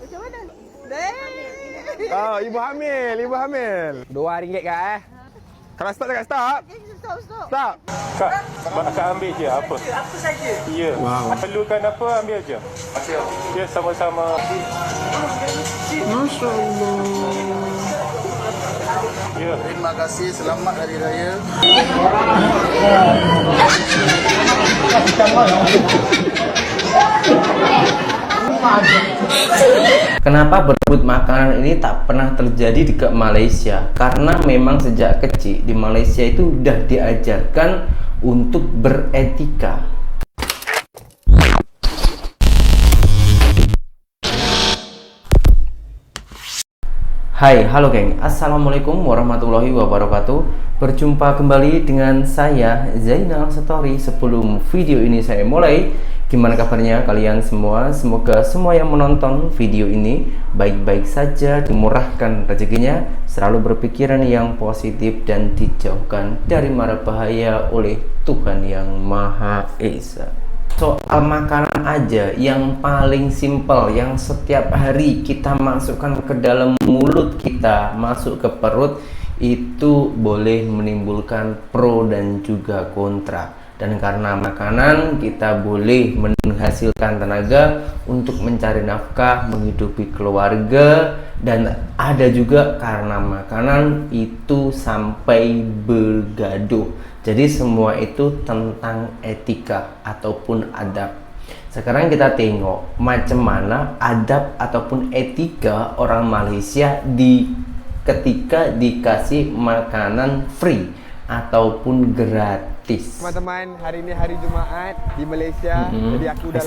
Macam mana? Oh, ibu hamil. RM2 kak Kalau stop cakap stop. Stop. Kak, akan ambil je apa? Apa saja? Ya. Wow. Perlukan apa ambil je. Ya, sama-sama. Masya Allah. Ya. Terima kasih, selamat Hari Raya. Kenapa berebut makanan ini tak pernah terjadi di Malaysia? Karena memang sejak kecil di Malaysia itu udah diajarkan untuk beretika. Hai, halo geng. Assalamualaikum warahmatullahi wabarakatuh. Berjumpa kembali dengan saya Zainal Story. Sebelum video ini saya mulai, gimana kabarnya kalian semua? Semoga semua yang menonton video ini baik-baik saja, dimurahkan rezekinya, selalu berpikiran yang positif dan dijauhkan dari mara bahaya oleh Tuhan yang Maha Esa. Soal makanan aja yang paling simpel, yang setiap hari kita masukkan ke dalam mulut kita, masuk ke perut, itu boleh menimbulkan pro dan juga kontra. Dan karena makanan kita boleh menghasilkan tenaga untuk mencari nafkah, menghidupi keluarga, dan ada juga karena makanan itu sampai bergaduh. Jadi semua itu tentang etika ataupun adab. Sekarang kita tengok macam mana adab ataupun etika orang Malaysia ketika dikasih makanan free ataupun gratis. Teman-teman, hari ini hari Jumaat di Malaysia. Jadi aku dah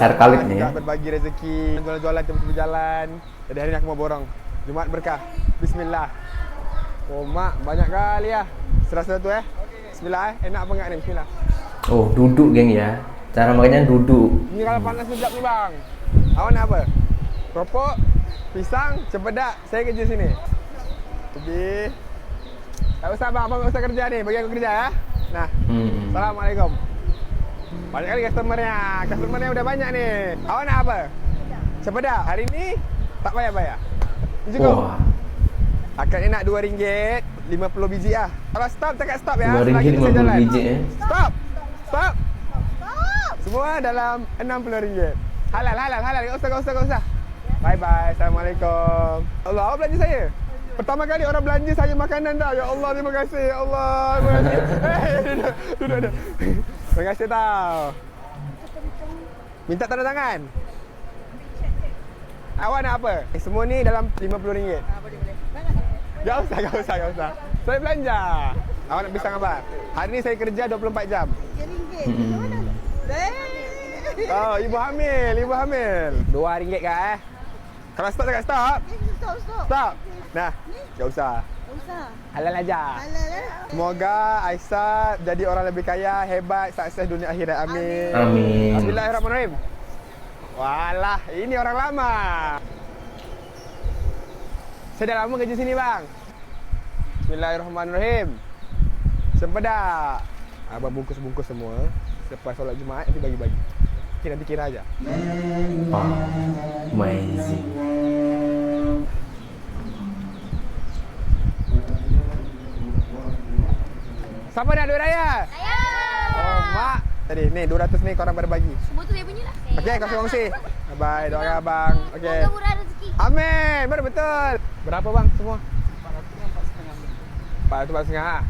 ya, berbagi rezeki, jualan-jualan tempat berjalan. Jadi hari ini aku mau borong. Jumaat berkah. Bismillah. Oh mak, banyak kali ya. Serasa tu Bismillah enak apa enggak ni? Bismillah. Oh, duduk geng ya. Cara makannya duduk. Ini kalau panas sekejap ni bang. Awak nak apa? Keropok, pisang, cempedak. Saya kerja sini. Jadi tak usah bang, abang tak usah kerja ni. Bagi aku kerja ya. Nah. Assalamualaikum. Banyak kali customernya. Customernya udah banyak ni. Awak nak apa? Cempedak. Hari ni tak bayar-bayar. Ini cukup. Akadnya nak RM2, 50 biji lah. Kalau stop, cakap stop ya. RM2 50 biji Stop. Semua dalam RM60. Halal. Gak usah. Bye. Assalamualaikum. Allah, awak belanja saya. Pertama kali orang belanja saya makanan dah. Ya Allah, terima kasih. Ya Allah, terima kasih. Duduk. Terima kasih tau. Minta tanda tangan. Awak nak apa? Semua ni dalam RM50. Gak usah. Saya belanja. Awak nak pisang apa? Hari ni saya kerja 24 jam. RM3. Oh, ibu hamil. RM2 kak Kalau stop cakap stop. Stop. Nah, gak usah. Halal aja. Semoga Aisyah jadi orang lebih kaya, hebat, sukses dunia akhirat. Amin. Bismillahirrahmanirrahim. Walah, ini orang lama. Saya dah lama kerja sini bang. Bismillahirrahmanirrahim. Sempedak. Abang bungkus semua. Lepas solat Jumaat nanti bagi-bagi. Nanti kira aja. Amazing. Siapa nak duit raya? Saya. Oh mak. Tadi ni 200 ni korang berbagi. Semua tu dia punya lah. Okey, kongsi. Bye, doakan abang. Okey. Semoga murah rezeki. Amin. Betul. Berapa bang semua? 400 4,500.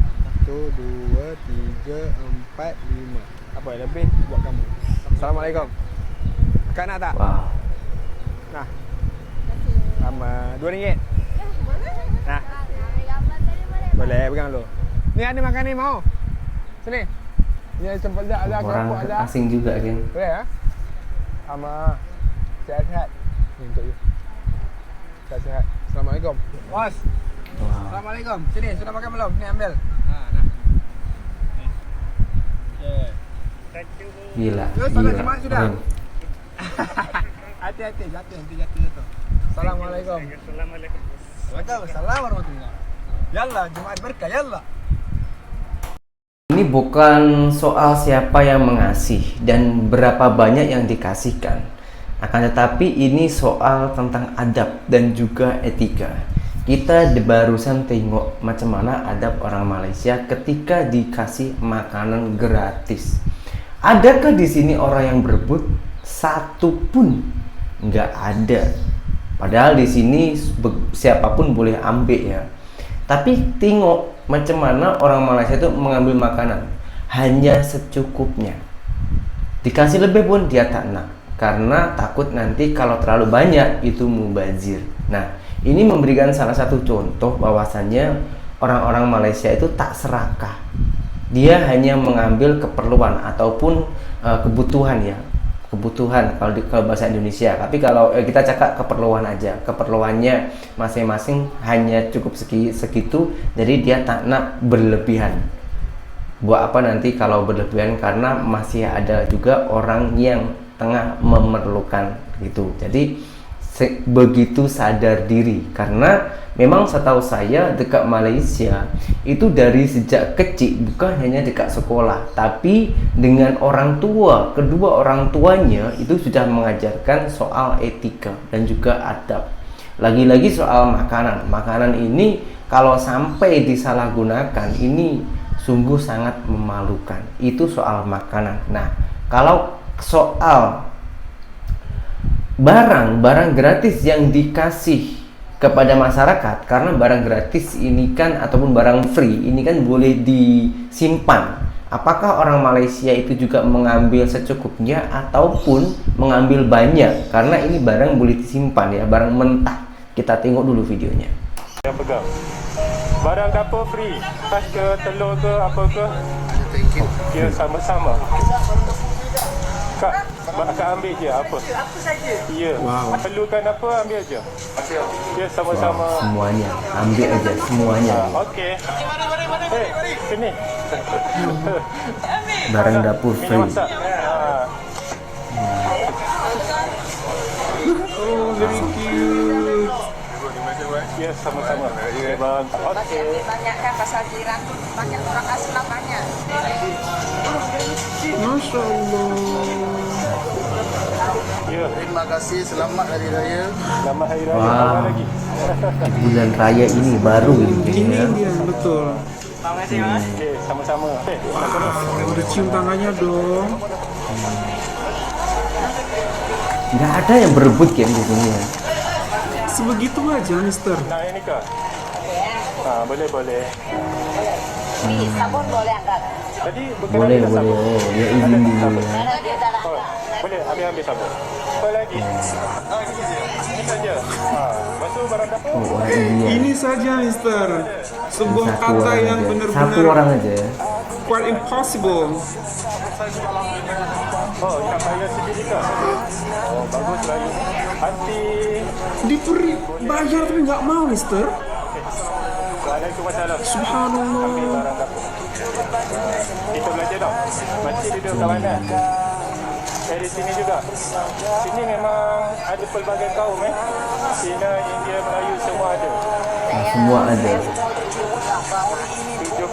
1, 2, 3, 4, 5. Apa yang lebih buat kamu. Assalamualaikum. Kak nak tak? Wow. Nah. Sama RM2. Nah. Boleh pegang dulu. Ni ada makan ni mau? Sini. Ni ada cempedak ada, keropok ada. Orang asing juga geng. Boleh ya? Sama. Sehat-sehat. Ni untuk you. Sehat-sehat. Assalamualaikum. Bos. Wow. Assalamualaikum. Sini, sudah makan belum? Ni ambil. Nah. Okay. Gila. Salat Jumaat sudah. Hati-hati, jatuh. Assalamualaikum. Waalaikumsalam warahmatullahi. Yallah, Jumaat berkah, yallah. Ini bukan soal siapa yang mengasih dan berapa banyak yang dikasihkan. Akan tetapi ini soal tentang adab dan juga etika. Kita barusan tengok macam mana adab orang Malaysia ketika dikasih makanan gratis. Adakah di sini orang yang berebut? Satu pun nggak ada. Padahal di sini siapapun boleh ambil ya. Tapi tengok macam mana orang Malaysia itu mengambil makanan hanya secukupnya. Dikasih lebih pun dia tak nak, karena takut nanti kalau terlalu banyak itu mubazir. Nah, ini memberikan salah satu contoh bahwasannya orang-orang Malaysia itu tak serakah. Dia hanya mengambil keperluan ataupun kebutuhan ya. Kebutuhan kalau bahasa Indonesia. Tapi kalau kita cakap keperluan aja. Keperluannya masing-masing hanya cukup segitu. Jadi dia tak nak berlebihan. Buat apa nanti kalau berlebihan, karena masih ada juga orang yang tengah memerlukan gitu. Jadi begitu sadar diri, karena memang setahu saya dekat Malaysia itu dari sejak kecil, bukan hanya dekat sekolah, tapi dengan orang tua, kedua orang tuanya itu sudah mengajarkan soal etika dan juga adab. Lagi-lagi soal makanan ini kalau sampai disalahgunakan ini sungguh sangat memalukan. Itu soal makanan. Nah, kalau soal barang gratis yang dikasih kepada masyarakat, karena barang gratis ini kan ataupun barang free ini kan boleh disimpan. Apakah orang Malaysia itu juga mengambil secukupnya ataupun mengambil banyak? Karena ini barang boleh disimpan ya, barang mentah. Kita tengok dulu videonya. Yang pegang. Barang dapur free. Kas ke telur ke apa ke? Kira sama-sama. Kak ambil je apa? Apa saja? Ya. Wow. Perlukan apa ambil je. Ya sama-sama. Wow, semuanya. Ambil aja semuanya. Okey. Sini. Barang dapur free. Masak. Oh, very cute. Ya sama-sama. Okey. Banyak kan pasal jiran banyak orang aslam banyak. Masya Allah. Ya. Terima kasih, selamat Hari Raya. Selamat Hari Raya. Wah. Apa lagi? Bulan raya ini baru Ini ya. dia, betul. Okey, sama-sama. Udah cium tangannya dong. Nggak ada yang berebut kan di sini ya. Sebegitu aja, Mister. Nak yang ni ke? Boleh. Sabun boleh angkat. Tadi bukan Boleh. ambil sabun. Oh, dia izin dulu ya. Dia dah Oh, boleh ambil sabun. Apa lagi? Ini saja. Lepas tu barang dapur. Oh, orang India. Ini saja, Mister. Sebuah Satu kata orang yang aja. benar-benar Satu orang aja ya. quite impossible. Oh, nak bayar sendiri ke? Oh, baguslah. Hati. Diberi bayar tapi nggak mau, Mister. Waalaikumsalam. Subhanallah. Ambil barang dapur. Kita belajar tau. Masih duduk kat mana? Dari sini juga. Sini memang ada pelbagai kaum Cina, India, Melayu semua ada. Semua ada. 74.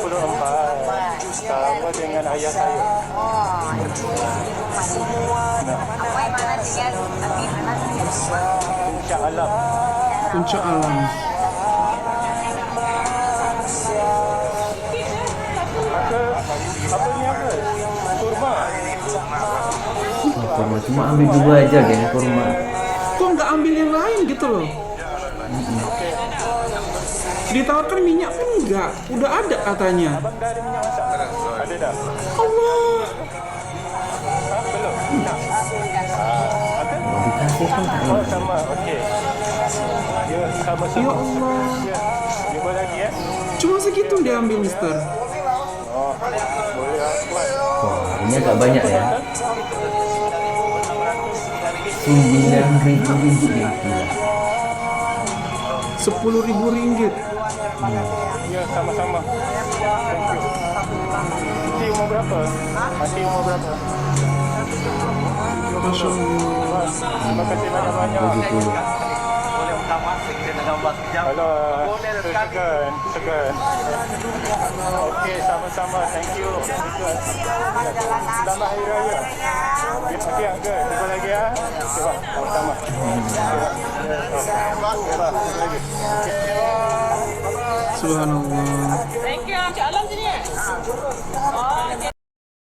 Sama dengan ayah saya. Apa yang mana tinggal? Tapi mana tinggal? Puncak alam. Puncak alam. Apa ni apa? Kurma. Kurma cuma ambil dua aja geng kurma. Kok nggak ambil yang lain gitu loh? Ditawarkan minyak pun enggak. Udah ada katanya. Abang dah ada minyak masak? Ada dah. Allah. Belum? Nak? Ada? Dikasih kan tak Oh sama, okey. Ya sama-sama. Ya Allah. Ya. Jumpa lagi Cuma segitu dia ambil, Mister. Oh, boleh lah kuat. Wah, ini agak banyak ya. 9.000 ringgit ya. Gila. 10.000 ringgit. Ya sama-sama. Thank you. Nanti umur berapa? Nanti umur berapa? Masya Allah. Terima kasih banyak-banyak. 70. Kalau segan. Okey, sama-sama. Thank you. Selamat Hari Raya. Okey, Uncle. Jumpa lagi ya. Okey, Pak. Sama-sama. Subhanallah. Thank you. Cik Alam sini.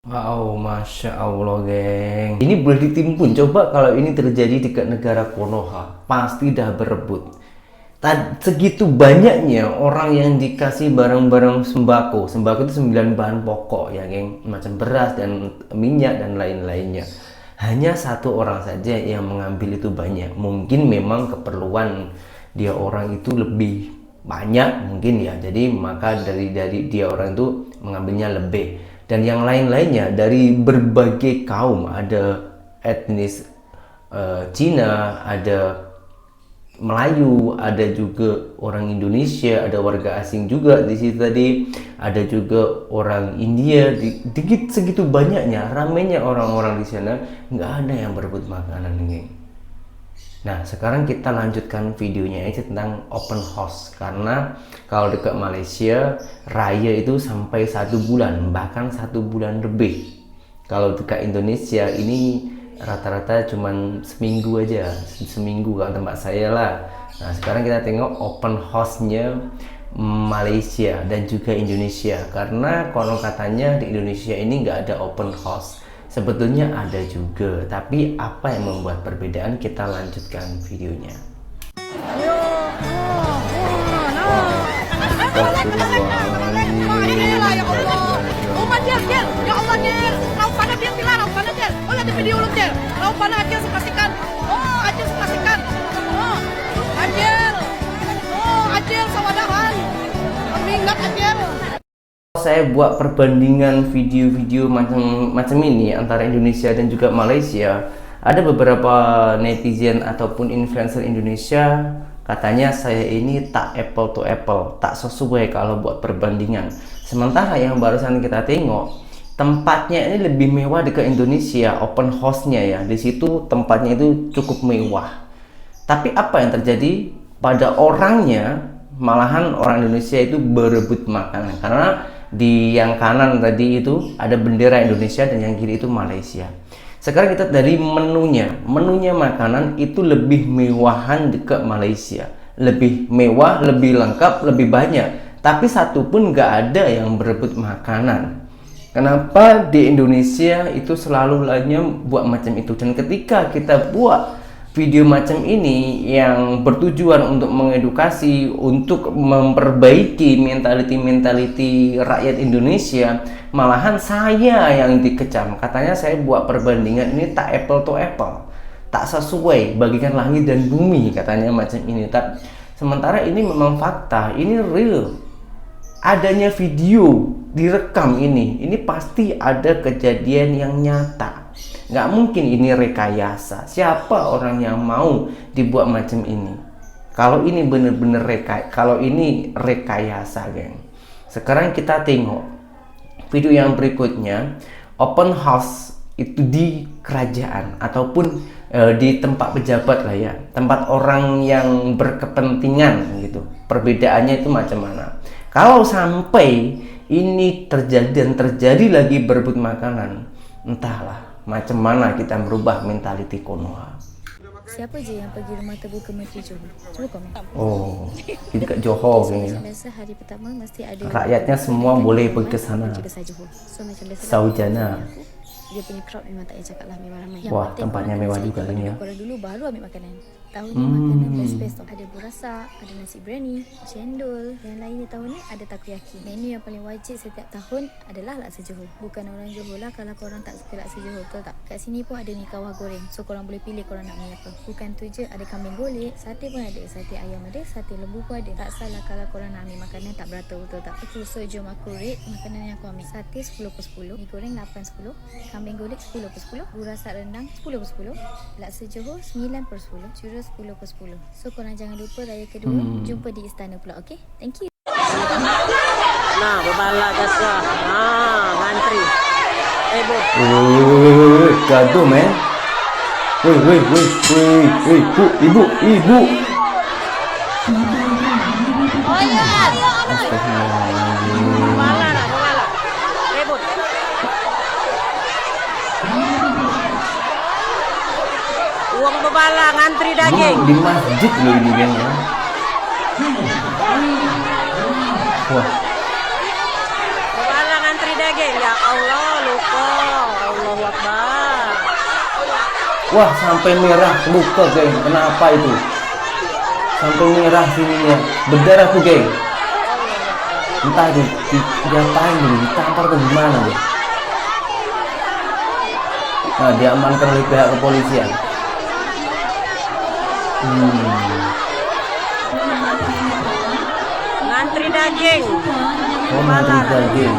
Wow, Masya Allah, geng. Ini boleh ditimpun. Coba kalau ini terjadi dekat negara Konoha, pasti dah berebut. Segitu banyaknya orang yang dikasih barang-barang sembako. Sembako itu 9 bahan pokok ya, geng. Macam beras dan minyak dan lain-lainnya. Hanya satu orang saja yang mengambil itu banyak. Mungkin memang keperluan dia orang itu lebih banyak mungkin ya. Jadi maka dari dia orang itu mengambilnya lebih. Dan yang lain-lainnya dari berbagai kaum, ada etnis Cina, ada Melayu, ada juga orang Indonesia, ada warga asing juga di situ tadi, ada juga orang India. Segitu banyaknya, ramainya orang-orang di sana, nggak ada yang berebut makanan ini. Nah, sekarang kita lanjutkan videonya ini tentang open house, karena kalau dekat Malaysia raya itu sampai 1 bulan, bahkan 1 bulan lebih. Kalau dekat Indonesia ini rata-rata cuman seminggu aja, seminggu kalau tempat saya lah. Nah, sekarang kita tengok open house-nya Malaysia dan juga Indonesia, karena konon katanya di Indonesia ini nggak ada open house. Sebetulnya ada juga, tapi apa yang membuat perbedaan, kita lanjutkan videonya. Saya buat perbandingan video-video macam ini antara Indonesia dan juga Malaysia. Ada beberapa netizen ataupun influencer Indonesia katanya saya ini tak apple to apple, tak sesuai kalau buat perbandingan. Sementara yang barusan kita tengok, tempatnya ini lebih mewah dekat Indonesia, open house-nya ya. Di situ tempatnya itu cukup mewah. Tapi apa yang terjadi pada orangnya, malahan orang Indonesia itu berebut makanan, karena di yang kanan tadi itu ada bendera Indonesia dan yang kiri itu Malaysia. Sekarang kita dari menunya makanan itu lebih mewahan dekat Malaysia, lebih mewah, lebih lengkap, lebih banyak. Tapi satu pun nggak ada yang berebut makanan. Kenapa di Indonesia itu selalu hanya buat macam itu? Dan ketika kita buat video macam ini yang bertujuan untuk mengedukasi, untuk memperbaiki mentality rakyat Indonesia, malahan saya yang dikecam. Katanya saya buat perbandingan ini tak apple to apple, tak sesuai, bagikan langit dan bumi, katanya macam ini. Sementara ini memang fakta, ini real. Adanya video direkam ini pasti ada kejadian yang nyata. Nggak mungkin ini rekayasa. Siapa orang yang mau dibuat macam ini? Kalau ini benar-benar rekayasa, geng. Sekarang kita tengok video yang berikutnya, open house itu di kerajaan ataupun di tempat pejabat lah ya, tempat orang yang berkepentingan gitu. Perbedaannya itu macam mana? Kalau sampai ini terjadi lagi berebut makanan, entahlah macam mana kita merubah mentaliti Konoha. Siapa je yang pergi rumah terbuka Menteri Johor? Cuba komen. Oh, di dekat Johor kayaknya. Biasa hari pertama mesti ada Rakyatnya semua boleh pergi ke sana. So macam biasa Saujana. Dia punya crowd memang tak payah cakap lah, memang ramai. Wah, tempatnya mewah juga ni ya. Korang dulu baru ambil makanan. Tahun ni makanan best ada burasa, ada nasi biryani, cendol. Yang lainnya tahun ni ada takoyaki. Menu yang paling wajib setiap tahun adalah laksa Johor. Bukan orang Johor lah kalau korang tak suka laksa Johor, betul tak? Kat sini pun ada ni kawah goreng. So korang boleh pilih korang nak mi apa. Bukan tu je, ada kambing golek, sate pun ada, sate ayam ada, sate lembu pun ada. Tak salah kalau korang nak ambil makanan tak beratur, betul tak? Okay, so jom aku rate makanan yang aku ambil. Sate 10/10, mi goreng 8/10, kambing golek 10/10, burasa rendang 10/10, laksa Johor 9/10, churros 10/10. So korang jangan lupa raya kedua jumpa di istana pula, okey? Thank you. Nah, berbalak kasar. Ngantri. Bu. Gaduh, men. Woi, ibu. Oh ya. Astagfirullahaladzim. Ribut. Uang bebala ngantri daging. Di masjid loh ini geng ya. Wah, Bebala ngantri daging. Ya Allah, lupa. Allahu Akbar. wah sampai merah luka geng. Kenapa itu? Sampai merah sininya, berdarah tuh geng. Entah itu diapain dulu, ditampar atau gimana deh. Nah, diamankan oleh pihak kepolisian. Ngantri daging. Oh, mantri daging.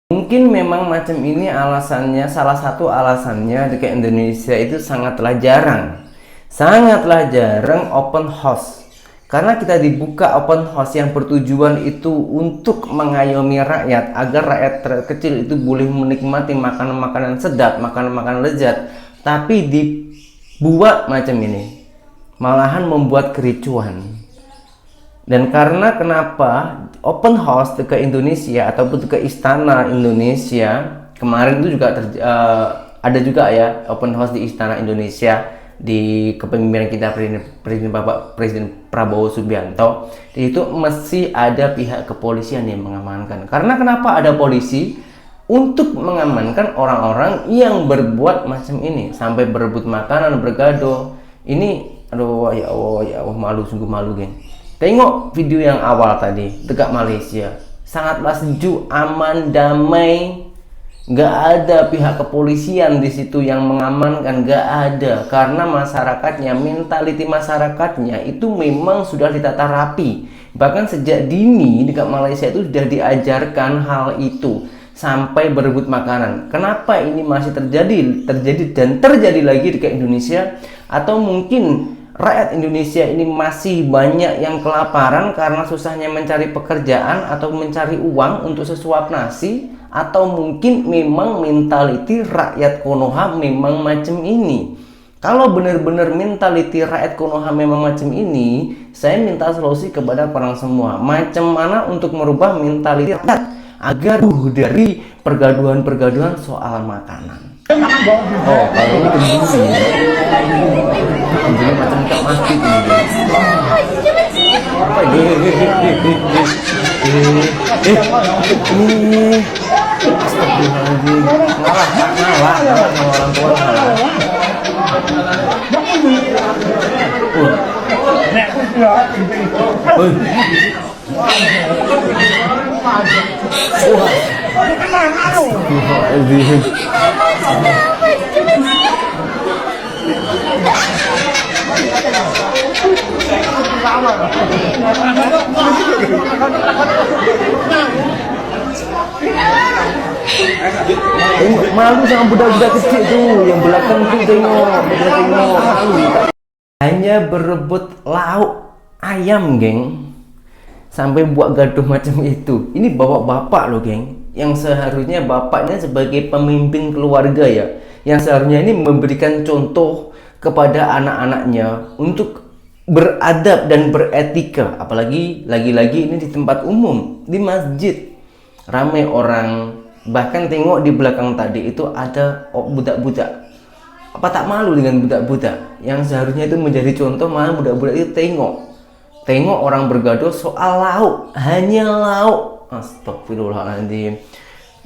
Mungkin memang macam ini alasannya, salah satu alasannya di Indonesia itu sangatlah jarang open house. Karena kita dibuka open house yang bertujuan itu untuk mengayomi rakyat agar rakyat terkecil itu boleh menikmati makanan-makanan sedap, makanan-makanan lezat, tapi dibuat macam ini, malahan membuat kericuhan. Dan karena kenapa open house ke Indonesia ataupun ke Istana Indonesia kemarin itu juga ada juga ya open house di Istana Indonesia di kepemimpinan kita Presiden Prabowo Subianto. Itu masih ada pihak kepolisian yang mengamankan. Karena kenapa ada polisi? Untuk mengamankan orang-orang yang berbuat macam ini sampai berebut makanan, bergaduh. Ini aduh ya Allah malu, sungguh malu geng. Tengok video yang awal tadi dekat Malaysia, sangatlah sejuk, aman, damai, nggak ada pihak kepolisian di situ yang mengamankan, nggak ada, karena masyarakatnya, mentaliti masyarakatnya itu memang sudah ditata rapi. Bahkan sejak dini dekat Malaysia itu sudah diajarkan hal itu sampai berebut makanan. Kenapa ini masih terjadi dan terjadi lagi dekat Indonesia? Atau mungkin rakyat Indonesia ini masih banyak yang kelaparan karena susahnya mencari pekerjaan atau mencari uang untuk sesuap nasi, atau mungkin memang mentaliti rakyat Konoha memang macam ini. Kalau benar-benar mentaliti rakyat Konoha memang macam ini, saya minta solusi kepada orang semua, macam mana untuk merubah mentaliti rakyat agar dari pergaduhan-pergaduhan soal makanan. Oh, kalau ini kebunyi ya. Kebunyi macam tak masjid ini. Apa ini? Astagfirullahaladzim. Ngalah sama orang tua. Astagfirullahaladzim. Malu sama budak-budak kecil tuh, yang belakang tuh tengok malu. Hanya berebut lauk ayam geng, sampai buat gaduh macam itu. Ini bapak-bapak loh geng, yang seharusnya bapaknya sebagai pemimpin keluarga ya, yang seharusnya ini memberikan contoh kepada anak-anaknya untuk beradab dan beretika. Apalagi lagi-lagi ini di tempat umum, di masjid, ramai orang. Bahkan tengok di belakang tadi itu ada budak-budak. Apa tak malu dengan budak-budak yang seharusnya itu menjadi contoh, malah budak-budak itu tengok orang bergaduh soal lauk, hanya lauk. Astagfirullahaladzim.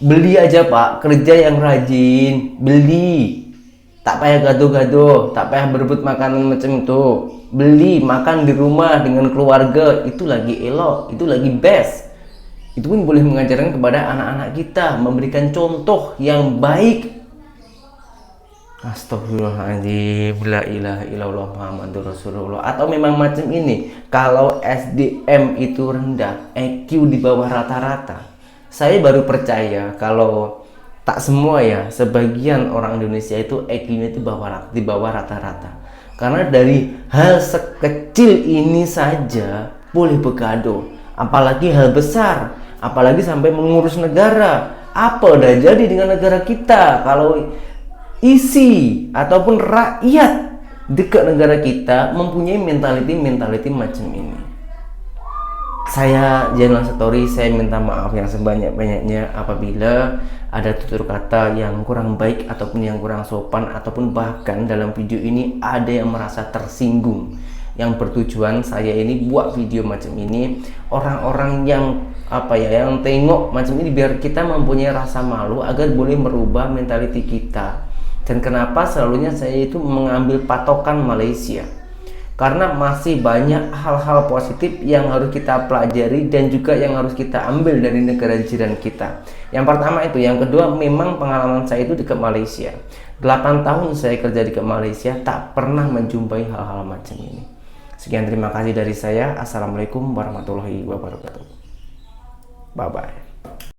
Beli aja pak, kerja yang rajin, beli, tak payah gaduh-gaduh, tak payah berebut makanan macam itu. Beli, makan di rumah dengan keluarga, itu lagi elok, itu lagi best. Itu pun boleh mengajarkan kepada anak-anak kita, memberikan contoh yang baik. Astagfirullahaladzim, la ilaha illallah Muhammadur Rasulullah. Atau memang macam ini, kalau SDM itu rendah, EQ di bawah rata-rata, saya baru percaya kalau tak semua ya, sebagian orang Indonesia itu EQ-nya itu di bawah rata-rata. Karena dari hal sekecil ini saja boleh bergaduh, apalagi hal besar, apalagi sampai mengurus negara, Apa udah jadi dengan negara kita kalau isi ataupun rakyat dekat negara kita mempunyai mentality macam ini? Saya Zainal Satori, saya minta maaf yang sebanyak-banyaknya apabila ada tutur kata yang kurang baik ataupun yang kurang sopan, ataupun bahkan dalam video ini ada yang merasa tersinggung. Yang bertujuan saya ini buat video macam ini, orang-orang yang yang tengok macam ini biar kita mempunyai rasa malu agar boleh merubah mentality kita. Dan kenapa selalunya saya itu mengambil patokan Malaysia? Karena masih banyak hal-hal positif yang harus kita pelajari dan juga yang harus kita ambil dari negara jiran kita. Yang pertama itu, yang kedua memang pengalaman saya itu dekat Malaysia. 8 tahun saya kerja di Malaysia, tak pernah menjumpai hal-hal macam ini. Sekian, terima kasih dari saya. Assalamualaikum warahmatullahi wabarakatuh. Bye-bye.